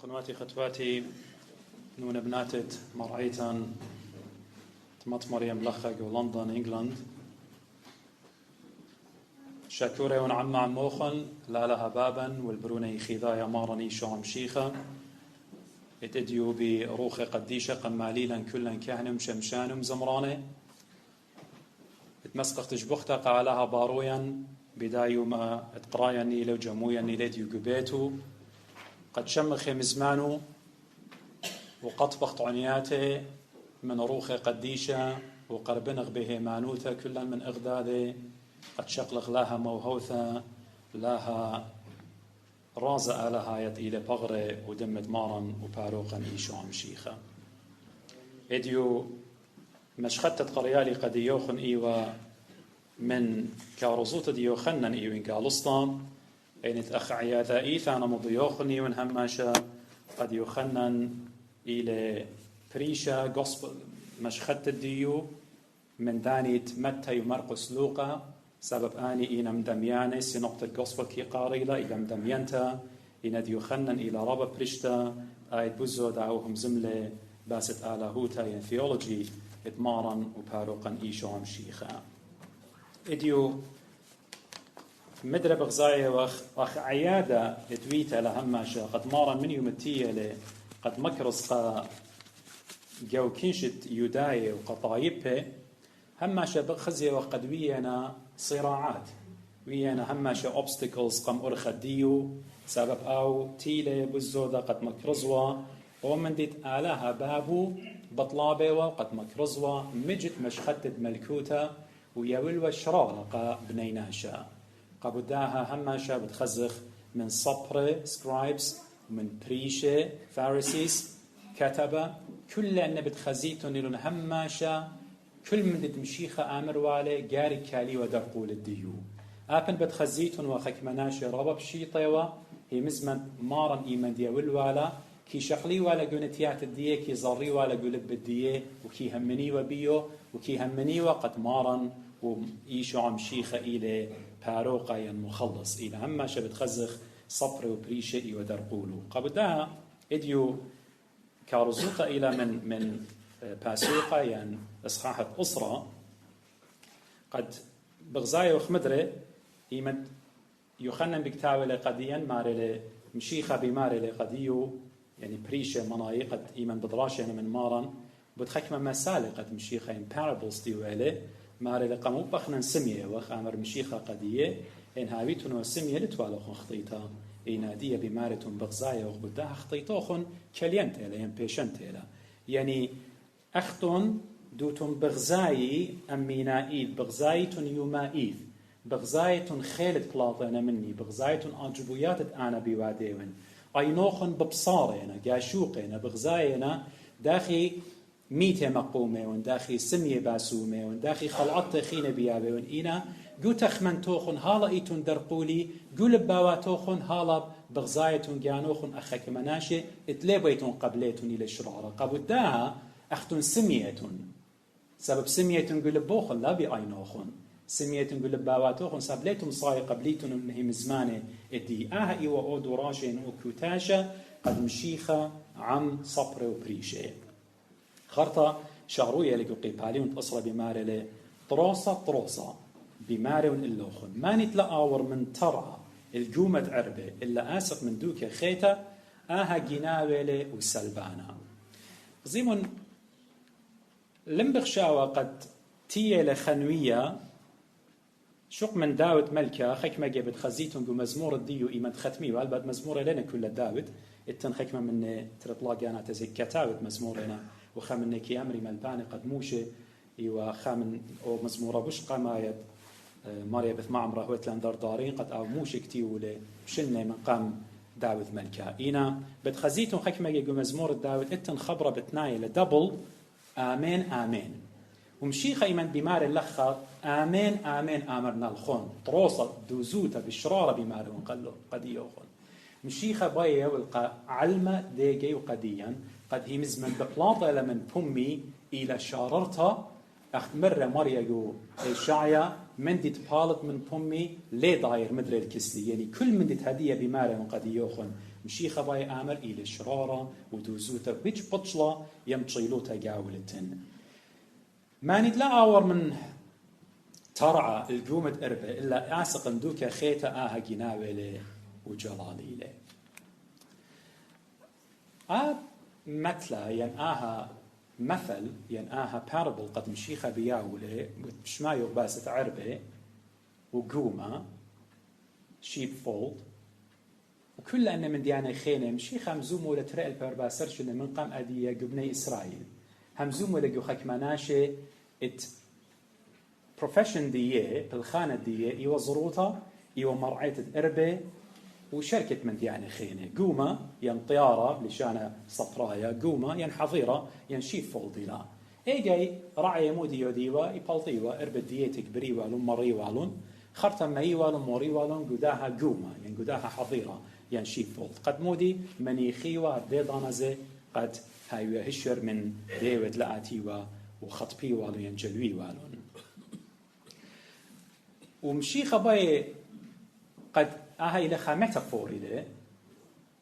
خنواتي خطواتي نون بناتت مرعيتان تمت مريم لخق ولندن إنجلند شاكوري ونعم عموخن لا لها بابا والبروني خذايا مارني شو مشيخة اتديو بروخ قديشة قماليلا كلا كهنم شمشانم زمراني اتمسقت تجبختا قالها بارويا بدايو ما اتقرايا نيلو جمويا نيليديو قبيتو قد شمخ مزمانو وقطبخت عنياته من روخ قديشة وقربنغ به مانوثة كلا من إغداده قد شقلغ لها موهوثة لها رازة لها يد إلى بغرة ودمت مارا وباروقا إيشو عمشيخة إديو مشخطة قريالي قد يوخن إيوا من كارزوت ديوخنن إيوين قالصتا أين تأخ عياذا إيثانا مضيوخن إيوين هماشا قد يوخنن إلى بريشا gospel مشخطة ديو من دانيت متى يمرقس لوقا سبب آني إينا مدمياني سنقطة gospel كي قاريلا إذا مدميانتا إينا ديوخنن إلى رابا بريشتا آيت بوزو دعوهم زملة باست آلاهوتا ين ثيولوجي اتمارا وباروقا إيشو عمشيخا إديو مدرب غزاية وخ عيادة اتويتا لهماشا قد مارا من يومتية قد مكرس قا جو كنشت يوداية وقطايبه هماشا بخزية وقد ويانا صراعات ويانا هماشا obstacles قم أرخى ديو سبب أو تيلة بزودة قد مكرزوا ومن ديت آلها بابو بطلابه وقد مكرزوا مجت مشخدة ملكوتا ويولوا شرارقة بنيناشا قبداها هماشا بتخزخ من صبر سكرايبس ومن بريشة فارسيس كتبة كل أن بتخزيتون لون هماشا كل من دت مشيخة آمر والي جاري كالي ودرقول الديو آبن بتخزيتون وخك مناشي ربا بشيطيوة هي مزمن مارن إيمان ديول والا كي شقلي والا قونتيات الديه كي ظري والا قلب الديه وكي همني وبيو وكي همني وقد مارن وإيشو عم شيخة إلى باروقا ين مخلص إلى هماشا بتخزخ صبر وبريشة ودرقولو قبلها إديو كارزوطة إلى من باسوقا ين إصحاحة أسرة قد بغزاية وخمدرة إيمن يخنن بكتاوة قديا ماري مشيخة بماري لقديو يعني بريشة مناي قد إيمن بدراش يعني من مارن بتخكمة مسالة قد مشيخة إن parables ديوالي ماري لقمو بخنا سمية وخامر مشيخة قدية إن هاويتون وسمية لتوالخون خطيطة إنادية بمارتون بغزاية وخبدها خطيطوخن كلينتة لين بيشنتة يعني أختون دوتون بغزاي أمينائيث بغزايتون يومائيث بغزايتون خيلت بلاطينا مني بغزايتون أجبوياتت أنا بواديون أينوخن ببصارينا قاشوقينا بغزاينا داخي ميتة مقومة داخي سمية باسومة داخي خلعت خينة بيابة إينا قوتخ من توخن هالا إيتون درقولي قولب باواتوخن هالا بغزايتون قانوخن أخك مناشي اتلابيتون قبليتون إلى الشرارة قبوداها أختون سميتون سبب سميتون قولب بوخن لا بأينوخن سميتون قولب باواتوخن سبليتون صاي قبليتون إنهي مزمانة إدي إيوا أودو راشين وكوتاشا قد مشيخة عم صبر وبريشة خرطة شعروية لكو قيباليون تصل بمارلة طروسة بمارون اللوخن ما نتلقاور من ترى الجومة عربة إلا آسق من دوكة خيطة جناويلة وسلبانا زيمون لمبخشاوة قد تيه لخنوية شق من داود ملكة خكمة جابت خزيتون جو مزمور الديو إيمان ختمي والبعد مزمور لنا كل داود التن خكمة من ترطلا جانا تزي كتاود مزمورنا وخامن كي أمري ملباني قد موشة وخامن أو مزمورة بش قامايد ماريا بث معمرة هوتلان دارين قد أو موشة كتيولة شنة من قام داود ملكة إينا بتخزيتون خكمة جو مزمور داود التن خبرة بتناي لدبل آمين آمين ومشيخة إيمان بمار اللخة آمين آمين آمرنا الخون طروسة دوزوتا بالشرارة بمار قد يوخون مشيخة بايا والقى علمة ديجي وقديا قد هي مزمن بقلاطة لمن بمي إلى شاررتا أخت مرة مريا جو الشعيا من دي تبالت من بومي لي داير مدري الكسلي يعني كل من دي هدية بمارة من قد يوخن مشيخة باي آمر إلى شرارة ودوزوتا بيج بطشلة يمتشيلوتا قاولتن ما لا أور من ترعى القومة أربع إلا أعسق ندوك خيتا آها جناوي وجلالي له مثلا ينآها مثل ينآها باربل قد مشيخة بياولي بشمايو باسة عربة وقومة شيب فولد وكل أن من ديانة خينة مشيخة همزومو لترأي البرباسرش إن من قام أدية قبني إسرائيل همزومو لقو خكماناشي ات profession دية بالخانة دية إيوة ضروطة إيوة مرعية أربة وشركة من ديانة خينة قومة ين طيارة بلشانة صفرايا قومة ين حظيرة ين شيف فولديلا جاي رعي مودي يوديوا يبالطيوا أربة ديتك بريوالون مريوالون خرطة مايوالون مريوالون قداها قومة ين قداها حظيرة ين شيف فولد قد مودي منيخيوا ديضانزي قد هايوا هشر من ديوت لآتيوا وخطبيوالو ين جلويوالون ومشي خباي قد هاي لها ميتافوري ده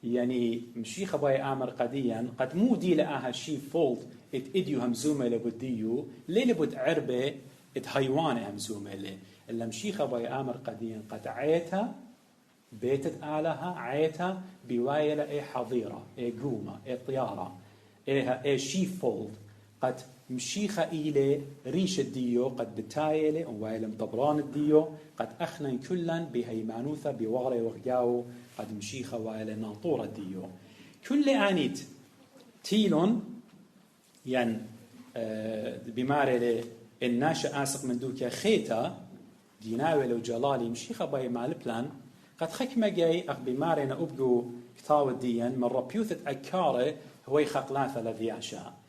يعني مشي خباي آمر قديا قد مو دي لها شي فولد ات اديو همزومه لبديو ليه لبد عربه ات حيوانه همزومه له الا مشي خباي آمر قديا قد عيتها بيتت آلها عيتها بوايلة اي حظيرة اي قومة اي طيارة اي شي فولد قد مشيخة إلى ريش الديو قد بتايلة ووايلة مطبران الديو قد أخنن كلا بهيمانوثة بوغري وغجاو قد مشيخة وايلة ناطورة الديو كل آنيت تيلون يعني بمارة الناشا آسق من دوكا خيتا ديناوي لو جلالي مشيخة باي مال بلان قد خكمة جاي أخ بمارة نأبقو كتاو الديان من ربيوثة أكارة هو يخقلان ثلاثياشا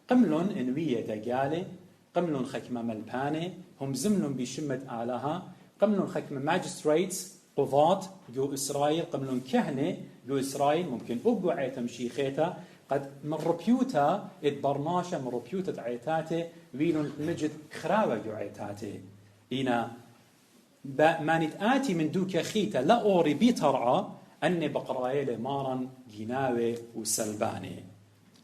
قملون انويه دقاله قملون خكمه ملبانه هم زملون بشمت آلها قملون خكمه ماجستريتس قضاة جو إسرائيل قملون كهنة جو إسرائيل ممكن أبو عيتا مشيخيتا قد من ربيوتا اتبرناشا من ربيوتا عيتاته ويلون مجد خراوة جو عيتاته إنا مانت آتي من دوكا خيتا لا أوري بيترعى أني بقرايلة مارا جناوي وسلباني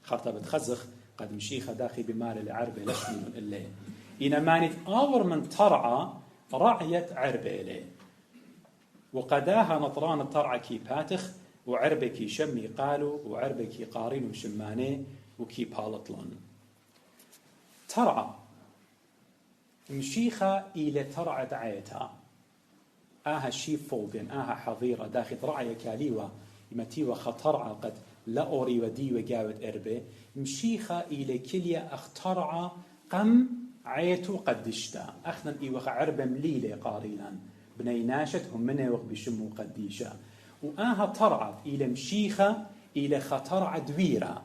خرطة بتخزخ قد مشيخة داخي بمال العربة لشمي من الليل إنا مانت آور من ترعى رعية عربة إليه وقداها نطران الترعى كي باتخ وعربة كي شمي قالوا وعربة كي قارين وشماني وكي بالطلن ترعى مشيخة إلى ترعى عيتها آها شيب فولدين آها حظيرة داخل رعية كاليوة يمتيوة خطرعى قد لا أوري ودي وجاوت أربة مشيخة إلى كلية أخترع قم عيتو قدشتا أخنا إيوخ عربة مليلة قاريلا بني ناشت هم منه وخ بشمو قديشا وآها طرعت إلى مشيخة إلى خطرع دويرة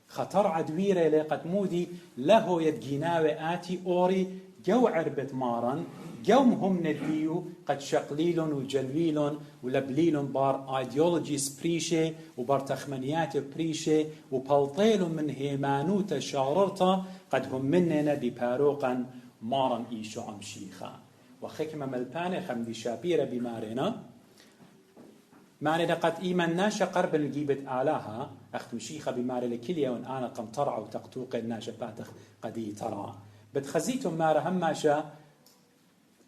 خطرع دويرة لقد مودي له يدجيناوي آتي أوري جو عربة مارن جوم هم نديو قد شقليلون وجلويلون ولبليلون بار ايديولوجيز بريشة وبار تخمنيات بريشة وبالطيلون من هيمانوتا شاررتا قد هم مننا بباروقا مارن إيشو عمشيخا وخكمة ملبانة خمدي شابيرة بمارنا مارنا قد إيمان ناشا قرب الجيبت آلاها أخت مشيخة بمارة لكلية وأنا قم ترعى وتقتوق الناشا باتخ قدي ترعى بتخزيتم مارة هماشا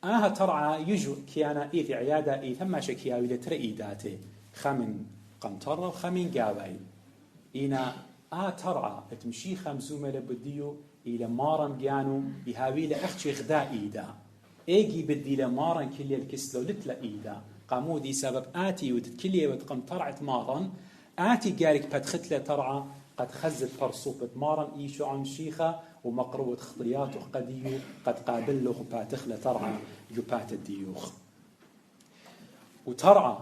آها ترعى يجو كيانا إيث عيادة إيث هماشا كياوي لترئي داتي خمن قمطرة وخمن قاوي إينا ترعى تمشي خمزومة لبديو إلى مارن جانو يهاوي لأختي غداء إيدا إيجي بدي لمارن كلي الكسلو لتلا إيدا قامو دي سبب آتي وتتكلي وتقم ترعت مارن آتي جارك بتختلة ترعى قد خزت فرصوبة مارن إيشو عن شيخة ومقروة خطيات وقديو قد قابل له باتخلة ترعى جبات الديوخ وترعى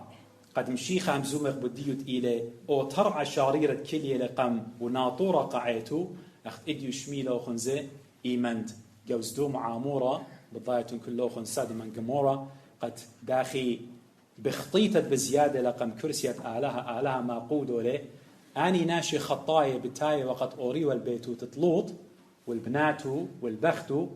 قد مشيخة همزومك بديوت إلى أو ترعى شاريرة كلية لقم وناطورة قعيتو أخذ إديو شميلة وخنزة إيمند جوزدو معامورة بضاية كله خنساد من جمورة قد داخي بخطيطة بزيادة لقم كرسية آلها ما قودوا له أني ناشي خطاية بتاية وقد أوري والبيتو تطلوط والبناتو والبختو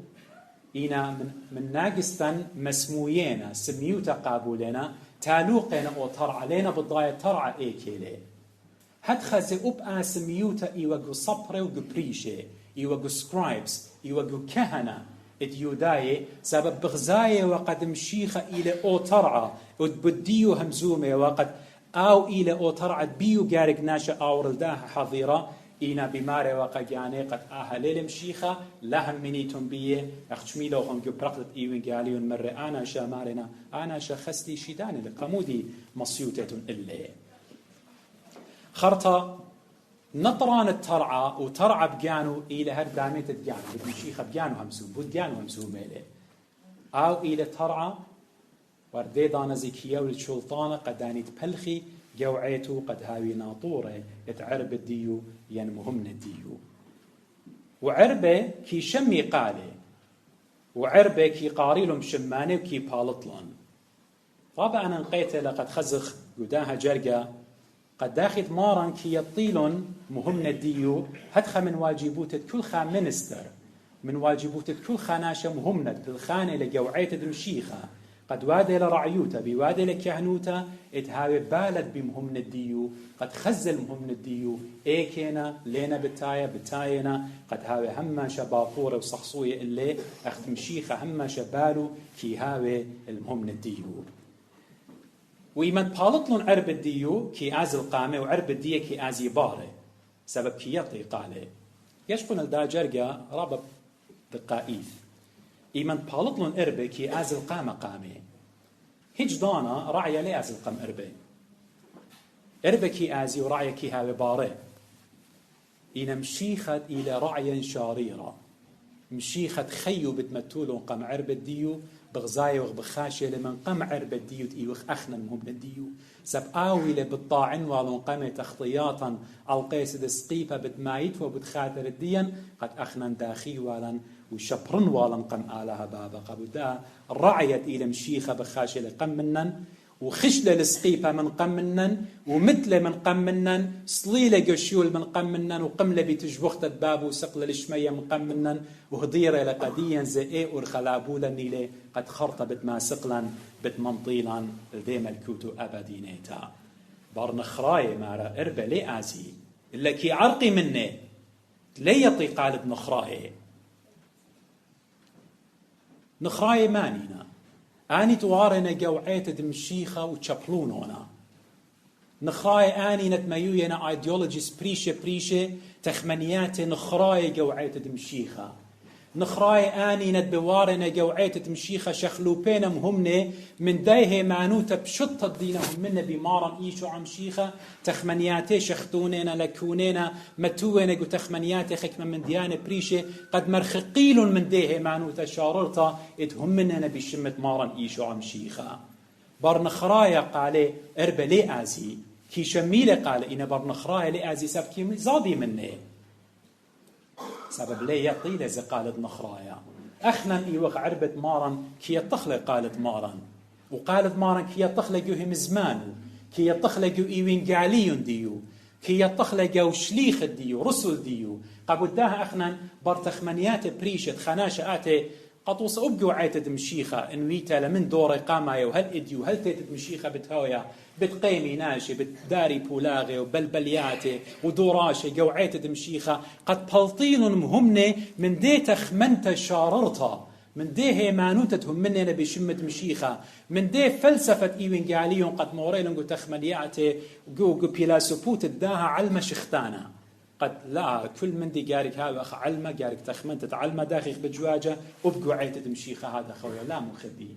إنا من ناقصتن مسموينا سميوتا قابولنا تالوقنا أو ترعى لنا بالضاية ترعى إيكيلي هاد خزي أب سميوتا إيوغو صبري وغو بريشي إيوغو سكرايبس إيوغو كهنة إديوداي سبب بغزاية وقد مشيخة إلى أو ترعى ودبديو همزومة وقد أو إلى أو ترعى بيو جارق ناشا أورلداها حظيرة إنا بماري وقد يعني قد ليل مشيخة لهم منيتم بيه أخشميلو هم قبرقت إيوين قاليون مرة أنا شامارنا أنا شخصتي شيداني لقمودي مصيوتة إلي خرطة نطران الترعى وترعى بجانو إلى هاد داميت الجانو بمشيخة بجانو همسوم بجانو همسوم إلي أو إلى ترعى وردي دانا زيكيا والشلطانة قداني تبلخي جوعيتو قد هاوي ناطورة يتعرب الديو ينمهمن الديو وعربة كي شمي قالي وعربة كي قاريلهم شماني وكي بالطلن طبعا نقيته لقد خزخ قداها جرقة قد داخل مارا كي يطيلن مهمن الديو هدخ من واجبوت كل خا منستر من واجبوت كل خاناشة مهمنة بالخانة لجوعيت دمشيخة قد وادي لرعيوتا بوادي لكهنوتا اتهاوي بالد بمهمن الديو قد خزل مهمن الديو ايكينا لينا بتاينا قد هاوي هما شباقورة وصخصوية اللي اخت مشيخة هما شبالو كي هاوي المهمن الديو وإيمان بالطلون عرب الديو كي آز القامة وعرب الديو كي آز يباري سبب كي يطي قالي يشقون الدا جرقا رابط دقائيث إيمان بالطلون إربي كي آز القامة قامي هج دانا رعيا لي آز القام إربي كي آزي ورعيا كي هاوي باري إينا مشيخت إلى رعيا شاريرة مشيخت خيو بتمتولون قام عرب الديو بغزاية وبخاشية لمن قم عرب الديو تيوخ أخنا مهم الديو سب آويلة بالطاعن والون قمة تخطياتا القيس دسقيفة بتمايت وبتخاتر الدين قد أخنا داخي والن وشبرن والن قم آلها بابا قبدا رعيت إلى مشيخة بخاشية لقم منن وخشلة لسقيفة من قم منن ومثلة من قم منن صليلة قشيول من قم منن وقملة بتجبخت الباب وسقلة لشمية من قم منن وهضيرة لقديا زي ورخلابولا نيلة قد خرطبت ما سقلا بتمنطيلا ذي ملكوتو أبدينيتا بارنخراي مارا إربا لي آزي إلا كي عرقي مني لي يطي قالب نخراي نخراي مانينا آني توارنا جوعيت دمشيخة وتشبلونونا نخراي آني نتميوينا ايديولوجيس بريشة تخمنيات نخراي جوعيت دمشيخة نخراي آني نتبوارنا جوعيت دمشيخة شخلوبين مهمنة من دايه مانوتا بشطة دينهم منا بمارا إيشو عمشيخة تخمنياتي شختونينا لكونينا متوينا جو تخمنياتي خكمة من ديانة بريشة قد مرخقيل من دايه مانوتا شاررتا اتهم مننا بشمة مارا إيشو عمشيخة برنخرايا قالي إربا لي آزي كي شميلة قال إنا برنخرايا لي آزي ساب كي زادي مني سبب لي يطيلة زي قالت نخرايا أخنا إيوغ عربة مارا كي يتخلق قالت مارا وقالت مارا كي يتخلق يهم زمان كي يتخلق إيوين قاليون ديو كي يتخلق شليخ ديو رسل ديو قابداها أخنا برتخمنيات بريشة خناشة آتي قطوس أبقوا عيتد مشيخة إنويتا لمن دور قامايا وهل إديو هل تيتد مشيخة بتهويا بتقيمي ناشي بتداري بولاغي وبلبلياتي ودوراشي قوعيتد مشيخة قد بلطين مهمنة من دي تخمنت شاررتا من دي هيمانوتتهم مننا بشمة مشيخة من دي فلسفة إيوين قاليون قد موريلون قو تخملياتي قو بيلاسوبوت الداها علم شختانا قد لا كل من دي قارك هذا أخ علمة قارك تخمنت تعلمة داخل بجواجة وبقوا عيتد مشيخة هذا خويا لا مخدي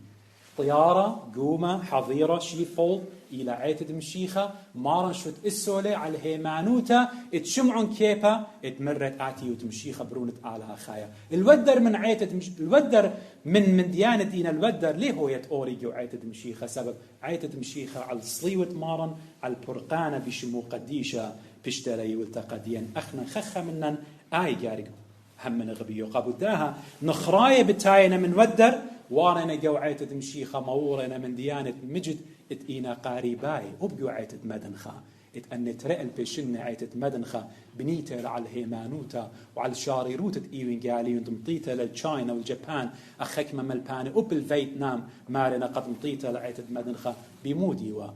طيارة قومة حظيرة شيفولد إلى عيتد مشيخة مارن شوت السولة على هيمانوتا اتشمعون كيبا اتمرت آتي وتمشيخة برونة آلها خايا الودر من عيتد الودر من ديانة دينا الودر ليه هو يتأوريجي وعيتد مشيخة سبب عيتد مشيخة على الصليوة مارن على البرقانة بشمو قديشة بشتري والتقديا أخنا خخة منن آي جارق هم من غبيو قابداها نخراية بتاينا من ودر وارنا جوعيت دمشيخة مورنا من ديانة مجد اتئينا قارباي وبجوعيت مدنخة اتأن ترأل بشنة عيتت مدنخة بنيتة على الهيمانوتا وعلى الشاريروتة إيوين قالي ومطيتة للتشاينا والجابان أخك مملباني وبالفيتنام مارنا قد مطيتة لعيتت مدنخة بموديوا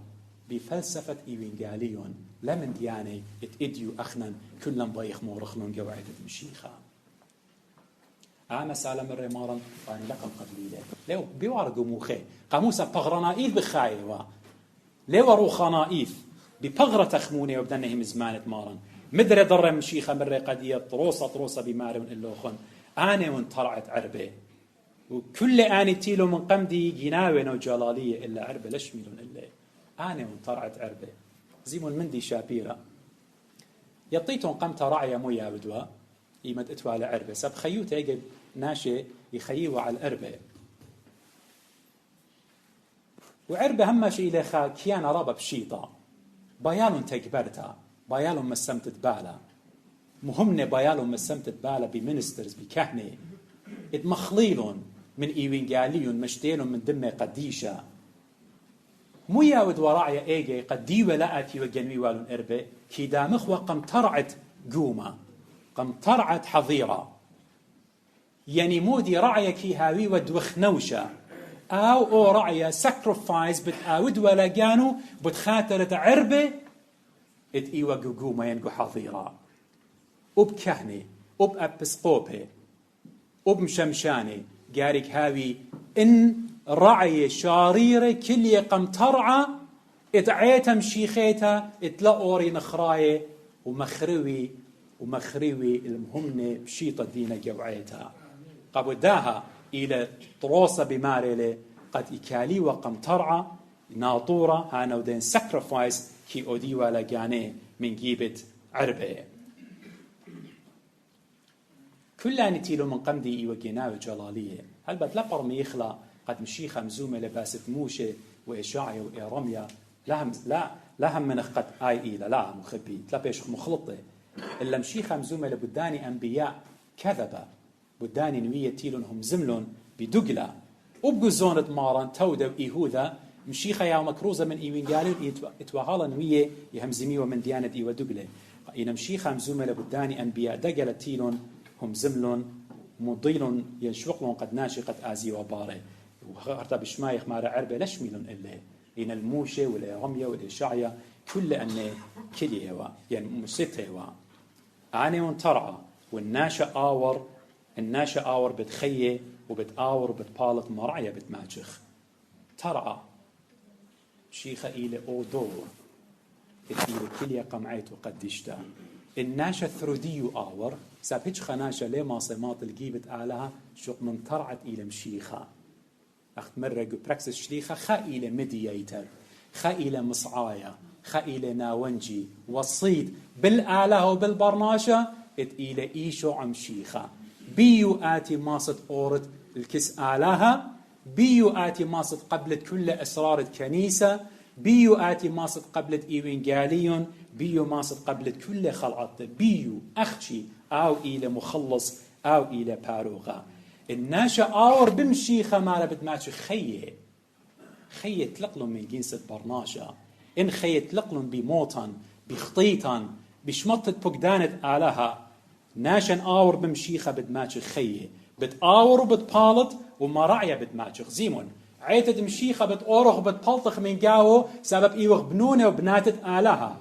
بفلسفة إيوين قاليون لمن دياني اتئديو أخنا كلن ضيخ مورخنون قوعدة مشيخة مسألة من رمارا واني لقم قبليله لو بيوارقو موخي قاموسا بغرانايث بخايوا لو روخانايث ببغرة تخموني وبدنهم زمانة مارا مدري ضر مشيخة مرة قدية طروسة بمارون اللوخن أنا وانطرعت عربة وكل آني تيلو من قمدي جناوين وجلالية إلا عربة لشميلون إلا أنا وانطرعت عربة زيمون مندي شابيرة يطيتون قمت رعية مويا بدوا يمد اتوا على عربة سب خيوت يجب ناشي يخيوا على العربة وعربة هم شيء لخا كيان رابا بشيطة بايالون تكبرتا بايالون مسمتت بالا مهمنا بايالون مسمتت بالا بمنسترز بكهنة اتمخليلون من ايوين قاليون مشتيلون من دمه قديشة مو ياود وراعي ايجي قد ديوة لأتي وجنوي والون اربه كي دامخ وقم ترعت قومة قم ترعت حظيرة يعني مودي رعي كي هاوي ودوخ نوشة او رعي ساكرفايز بتاود ولا جانو بتخاترت عربه ات ايوه قومة ينقو حظيرة وبكهنة وبأبسقوبه وبمشمشانه قارك هاوي ان رعي شاريرة كل يقم ترعى اتعيتا مشيخيتا اتلاقوري نخراية ومخروي المهمنة بشيطة دينا جوعيتا قبداها إلى طروسة بماريلة قد إكالي وقم ترعى ناطورة هانو دين ساكرفايس كي أودي ولا جاني من جيبة عربة كلها نتيلو من قمدي إيوة جناوة جلالية هل بتلقر ميخلا قد مشيخة مزومة لباسة موشة وإشاعية وإيرميا لا هم من قد إيلا لا مخبي تلبيش مخلطة إلا مشيخة مزومة لبداني أنبياء كذبة بداني نوية تيلونهم زملون بدقلة وبقزونة ماران تودا وإيهوذا مشيخة يا مكروزة من إيوين قالين اتوهالا نوية يهمزمي ومن ديانة إيوة دقلة إن مشيخة مزومة لبداني أنبياء دقلة تيلون هم زملون مضيلون ينشوقلون قد ناشي قد آزي وباري وغرتا بشمايخ مارا عربة لشميلون إلا إن الموشة والإرمية والإشاعية كل أن كليهوا يعني مسيتهوا أنا وانترعى الناشا آور بتخيه وبتآور وبتبالط مرعية بتماجخ ترعى شيخة إلى أو دور إلى كلية قمعيت وقدشتا الناشا ثروديو آور سابتش خناشا لما صمات الجيبت آلها شق من ترعت إلى مشيخة أخت مرة براكسس شليخة خا إلى مديايتر خا إلى مصعايا خا إلى ناونجي وصيد بالآلة وبالبرناشة إلى إيشو عمشيخة بيو آتي ماصد أورد الكس آلها بيو آتي ماصد قبلت كل أسرار الكنيسة بيو آتي ماصد قبلت إيوين قاليون بيو ماصد قبلت كل خلعت بيو أخشي أو إلى مخلص أو إلى باروغة الناشا آور بمشيخة ما ربت ماشي خيه تلقلن من جنس برناشا إن خيه تلقلن بموتان بخطيطان بشمطة بقدانة آلها ناشن آور بمشيخة بدماتش خيه بتآور وبتبالط وما رعية بدماتش زيمون عيتت مشيخة بتأورخ وبتبلطخ من جاو سبب إيوخ بنونة وبناتت آلها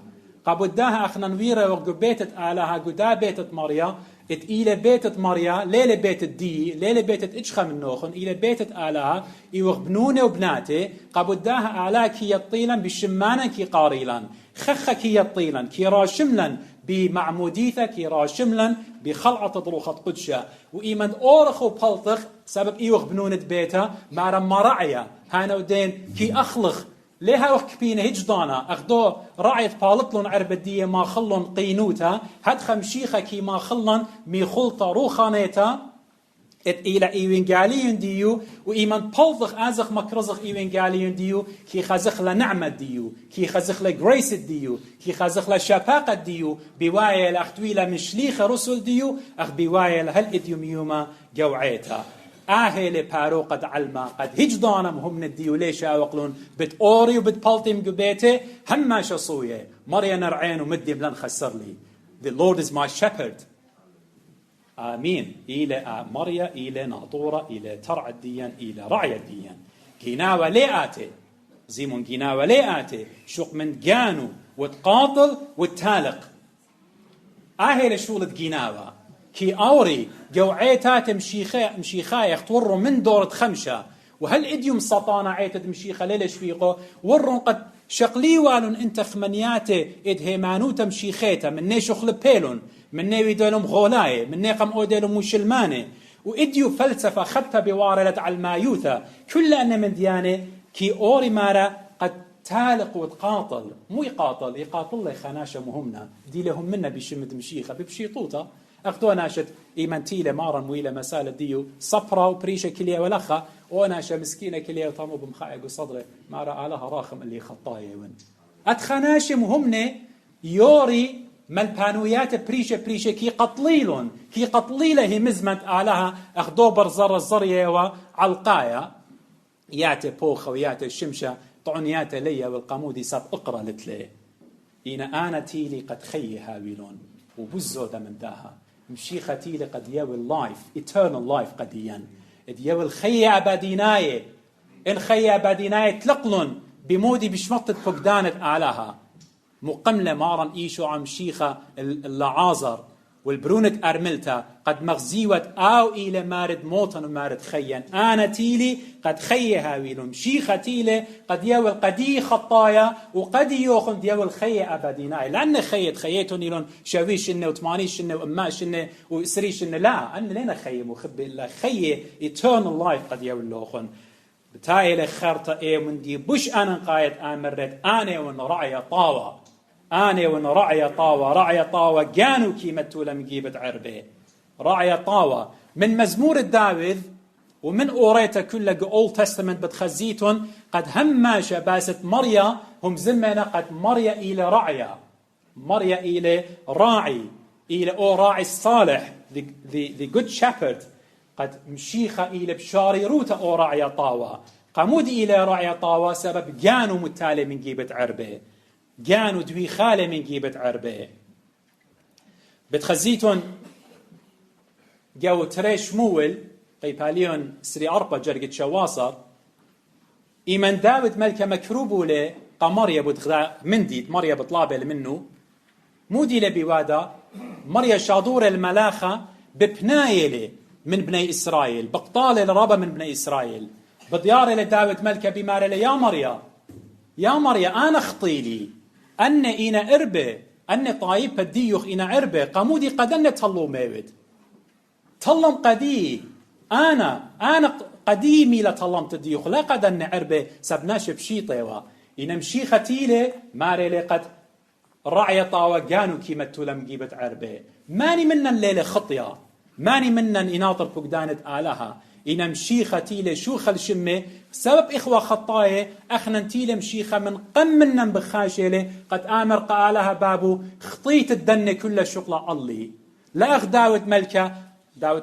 قابداها أخنا نويرة وقبيتت آلها قدا بيتت مريا إلى بيتت مريا ليلة بيتت دي ليلة بيتت إجخة من نوخن إلى بيتت آلها إيوخ بنونة وبناته قابداها آلها كي يطيلا بشمانا كي قاريلا خخة كي يطيلا كي راشملا بمعموديثة كي راشملا بخلعة ضروخة قدشة وإيمان أورخ وبلطخ سبب إيوخ بنونة بيتها مع رعية هانو دين كي أخلخ ليها وقت كبينة هجدانا أخدو رعية بالطلون عربدية ما خلون قينوتا هاد خمشيخة كي ما خلون مي خلطة روخانيتا إلى إيوين قاليون ديو وإيمان بلطخ أزخ مكرزخ إيوين قاليون ديو كي خزخ لنعمة ديو كي خزخ لجريس ديو كي خزخ لشفاقة ديو بواية الأخدويلة مشليخة رسل ديو أخ بواية لهل إديوم يوما جوعيتا آهل بارو قد علما قد هجدانم هم نديو ليش أوقلون بت أوري وبت بالتي مقبيته هم شصوية مريا نرعين ومدي بلن خسر لي. The Lord is my shepherd. آمين. إلى مريا إلى ناطورة إلى ترعى الديان إلى رعي الديان جناوة لياتي زيمون جناوة لياتي شق من جانو وتقاطل وتالق آهل شولة جناوة كي أوري جوعيتات مشيخا يختوروا من دورة خمشة وهل إديوم سطانا عيتد مشيخا ليلش فيقو ورن قد شقلي والون انت خمنياتي إدهيمانوتا مشيخيتا من نيشو خلبيلون من نيوي دولهم غولاي من نيقم أوديلهم وشلماني وإديو فلسفة خدتها بوارلة على المايوثة كل أن من ديانة كي أوري مارا قد تالق وتقاطل مو يقاطل لي خناشة مهمنا دي لهم منا بشمد مشيخة ببشيطوطة أخذوا ناشد إيمانتيلة مارا مويلة مسالة ديو صبرا وبريشة كلية ولخة وناشة مسكينة كلية وطامو بمخايق وصدره مارا آلها راخم اللي خطايا ون أتخناشة مهمنا يوري مالبانويات بريشة كي قطليلة هي مزمت آلها أخذوا برزر الزرية وعلقايا ياتي بوخة وياتي الشمشة طعنيات ليا والقامودي ساب اقرأ لتلي إنا تيلي قد خي هاويلون وبزو دا من داها مشيخة تيلي قد يوي اللايف eternal life قديا يوي الخي أباديناي إن خي أباديناي تلقلن بمودي بشمطة فقدانة آلها مقملة مارن إيشو عم شيخة اللعازر والبرونة أرملتا قد مغزيوت أو إلى مارد موطن ومارد خيا أنا تيلي قد خي هاويلهم شيخة تيلي قد يوال قدي خطايا وقد يوخن ديوال خي أبديناي لأن خيتون يلون شاويش إنه وثمانيش إنه وأماش إنه وإسريش إنه لا أنا لنا خي مخب إلا خي eternal life قد يوال لوخن بتايل خرطة إيه من دي بش أنا قايد آمرت أنا ونرعي طاوة أنا ونرعي طاوة جانو كيمتو لم جيبت عربي رعي طاوة من مزمور الداوذ ومن أوريتا كل Old Testament بتخزيتون قد هم شباسة مريا هم زمنا قد مريا إلى رعيا مريا إلى راعي إلى أو راعي الصالح the good shepherd قد مشيخة إلى بشاري روتا أو رعي طاوة قمود إلى رعي طاوة سبب جانو متالي من جيبة عربي جانو دوي خالي من جيبة عربي بتخزيتون جو تريش مول قيباليون سري أربا جرقت شواصر إيمان داود ملكة مكروبو له قمريا بتغدا منديت مريا بطلابة منه مودي لبيوادا مريا شادور الملاخة ببنايلة من بني إسرائيل بقطالة لرابة من بني إسرائيل بديارة لداود ملكة بمارة يا مريا أنا خطيلي أن إنا إربة أن طايبة ديوخ إنا عربة قامودي قدن تطلو ميود طلم قدي أنا قديمي لطلمت ديوخ لا قدن عربة سبناش بشيطة إنا مشيخة تيلة ماري لقد رعي طاوة جانو كيمتو لم جيبت عربة ماني منا الليلة خطية ماني منا إناطر فقدانة آلها إنا مشيخة تيلة شو خل شمة سبب إخوة خطاية أخنا تيلة مشيخة من قمنا بخاشلة قد آمر قالها بابو خطيت الدنة كل شغلة الله لا أخ داود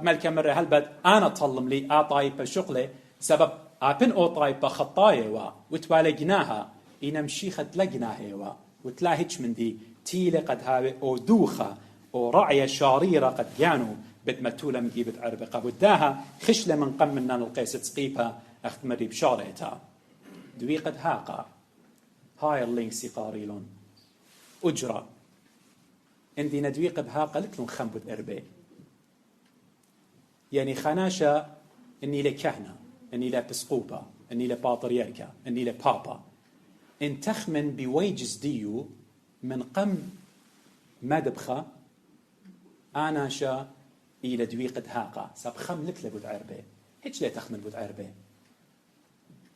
ملكة مرة هلبت أنا طلم لي طايبة شغلة سبب أبن أو طايبة خطاية وتوالجناها إنا مشيخة تلقناها وتلاهج من دي تيلة قد هاوي أو دوخة أو رعية شاريرة قد جانوا بتمتولة مجيبة عربة قبوداها خشلة من قمنا القيس تسقيبها أخذ مري بشارتها دوي قد هاقا هاي اللينكسي قاريلون أجرى عندي ندوي قد هاقا لكلون خنبت عربة يعني خناشة إني لكهنة إني لبسقوبة إني لباطريركة إني لبابا إن تخمن بويجز ديو من قم مدبخة أنا شا إلى دويقة هاقة سب خم لك بود عربة هيش لا تخمن بود عربة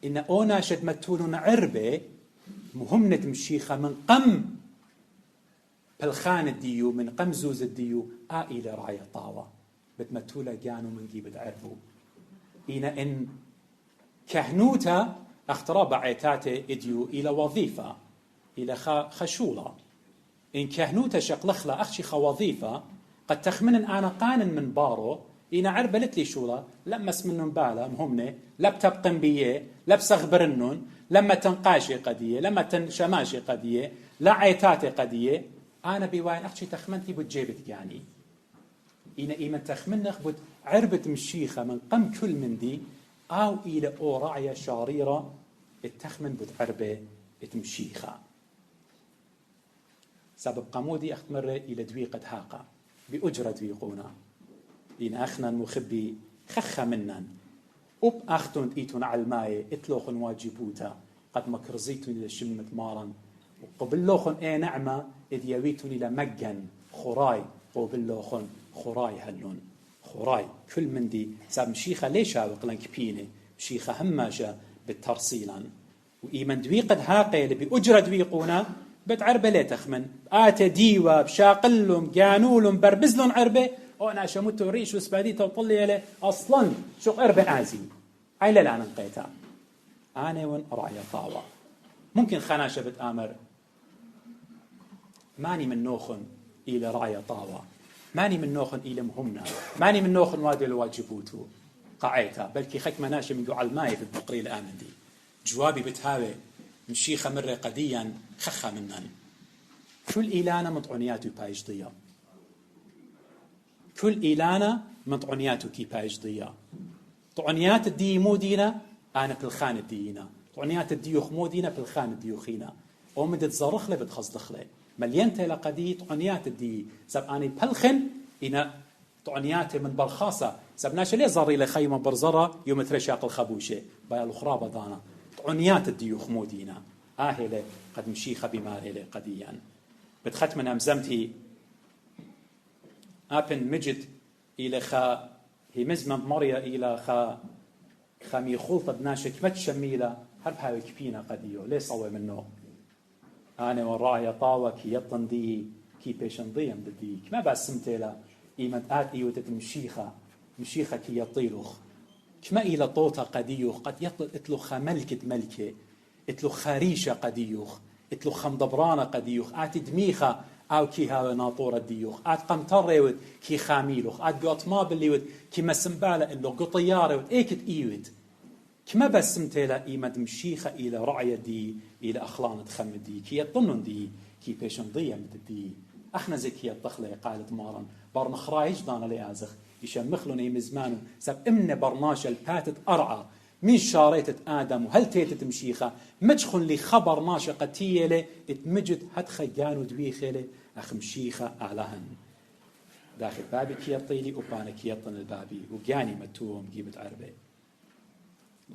إن أونا شد متولون عربة مهم نتمشيخة من قم بالخان الديو من قم زوز الديو إلى رعي طاوة بتمتولة جانو من جيبت عربو إن كهنوتا اختراب عيتاته إديو إلى وظيفة إلى خشولة إن كهنوتا شقلخلة أخشي خوظيفة قد تخمن أنا قانن من بارو إنا عربلت لي شورا لما اسمنن بالا مهمنة لا بتبقن بيه لا بسخبرنن لما تنقاشي قضية لما تنشماشي قضية لا عيتاتي قضية أنا بواين أحكي تخمنتي بتجيبت يعني إنا إيمن تخمنخ بد عربت مشيخة من قم كل من دي أو إلى أوراعية شاريرة التخمن بد عربة اتمشيخة سبب قمودي أختمر إلى دويقة هاقة بأجرة دويقونا إن أخنا مخبي خخة منن أب أختن إيتون على الماء إتلوخن واجبوتا قد مكرزيتون إلى شمة مارا وقبلوخن إيه نعمة إذ يويتون إلى مجن خراي قبلوخن خراي هلون خراي كل من دي ساب مشيخة ليش هاوق لنكبيني مشيخة هماشة بالترسيلا وإيمن دويقة هاقة اللي بأجرة دويقونا بتعربة ليه تخمن آت ديوة بشاقلهم قانولهم بربزلهم عربة وأنا شموت ريش وسباديته وطلي عليه أصلا شو عربة آزي هاي لا ننقيتها أنا ون رعي طاوة ممكن خناشة بتآمر ماني من نوخن إلى رعي طاوة ماني من نوخن إلى مهمنا ماني من نوخن وادي الواجبوتو قعيتها بلكي خك مناشة من قعال ماي في البقري الآمن دي جوابي بتهاوي مشيخة مرة قديا خخة منن كل إيلانا مطعنياتو بايش ضيا كل إيلانا مطعنياتو كي بايش ضيا طعنيات الدي مو دينا أنا بالخان الدينا طعنيات الديوخ مو دينا بالخان الديوخينا ومدت زرخلة بتخصدخلة مليانة لقدي طعنيات الدي سب أني بلخن إنا طعنيات من برخاصة سبناش ليه زري لخيمة برزرة يوم ترشاق الخبوشة بايا الأخرى بدانا طعنيات الديوخ مو دينا آهلة قد مشيخة بمارلة قديا بتختم من أمزمتي أبن مجد إلى خا هي مزمة مريا إلى خامي خلطة بناشك متشميلة هرب هاي كبينا قديو ليه صوي منه أنا وراعي طاوة كي يطن دي كي بيشن ضيم بديك ما بس سمتيلا إيمت آت إيوتت مشيخة كي يطيلوخ كما إلى طوطة قديوخ قد يطل اتلوخ ملكة ملكة اتلوخ خاريشة قديوخ اتلوخ مدبرانة قديوخ آت دميخة أو كي هاو ناطورة ديوخ آت قمطر ريوت كي خاميلوخ آت قوت ما بالليوت كي مسنبالة إلو قطيارة وت إيكت إيوت كما بسمتيلا إيمد مشيخة إلى رعية دي إلى أخلانة خم دي كي يطنن دي كي بيشن ضيم دي احنا زي كي الطخلة قالت مارن بارن خرايج دانا ليازخ يشمخلون يمزمانو سب امن برناش الباتت أرعى من شاريتة آدم وهل تيتت مشيخة مجخن لي خبر ناشقة تيلي اتمجد هدخ جانو دويخيلي أخ مشيخة أعلهن داخل بابي كي يطيلي وبانا كي يطن البابي وجاني متوهم جيبت عربي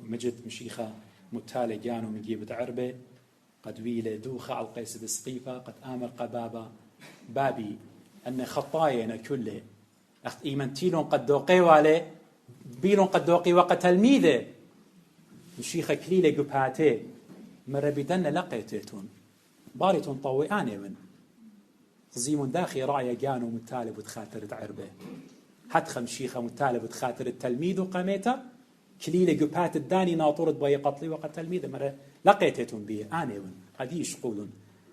ومجد مشيخة متالي جانو من جيبت عربي قد ويلي دوخة على القيس بسقيفة قد آمر قبابة بابي أن خطايانا كله أخت إيمانتيلون قد دوقي والي بيلون قد دوقي وقت تلميذه مشيخة كليلة قبهاتي مرة بدن لقيتيتون باريتون طوياني من زيمون داخي راعي جانو متالب وتخاطر عربه حتى مشيخة متالب وتخاطر التلميذ وقاميته كليلة قبهات الداني ناطورة بي قتلي وقت تلميذه مرة لقيتيتون بيه آني من قديش قولون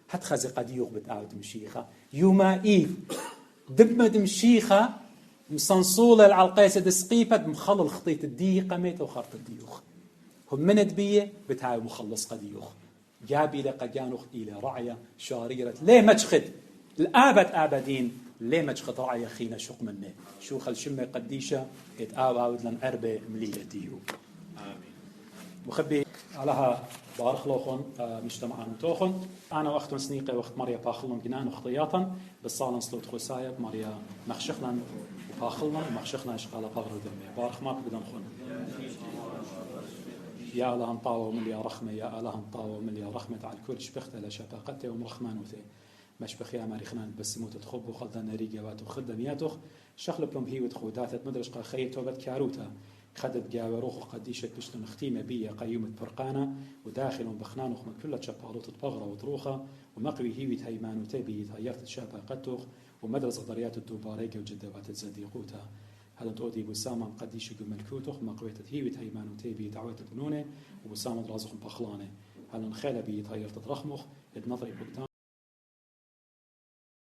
حتى خزي قد يغبت آود مشيخة يوما إيف دبمد مشيخة مصنصولة العلقيسة دسقيفة مخل الخطيط الدي قميته وخرط الديوخ هم من دبية بتاعي مخلص قديوخ جابي لقجانوخ إلى رعية شاريرة ليه مجخد الآبد آبدين ليه مجخد رعية خينا شق منه شو خل شمة قديشة آود لن عربة مليئة ديو آمين مخبي علىها بارخ لوخن مجتمعان وتوخن أنا وقت سنيقة وقت مريا باخلن جنان وخطياتا بالصالن سلوت خسايب مريا مخشخنا وباخلنا ومخشخنا شغالة باغر ودمي بارخ ما بدن خن يا الله انطاوة مليا رحمة يا الله انطاوة مليا رحمة على الكل شبخت لشفاقته ومرخمان وثي مشبخ يا ماريخنان بس موت تخب وخلدنا ريجا واتو خدمياتوخ شخل بلوم هي وتخودات مدرش خيت وبد كاروتا خدت جاوي روخ قديشة بشتن اختيمة بيا قيومة برقانة وداخل بخنان وخم كل شبالوت بغرة وطروخة ومقوي هيوت هيمان وتبي تغيرت شابة قدوخ ومدرسة ضريات الدوباريكة وجدوات الزديقوتا هذا تودي بسامة قديشة ملكوتوخ مقوية هيوت هيمان وتبي دعوة البنونة وبسامة رازخ بخلانة هل نخيل بي تغيرت رخمخ النظري بكتان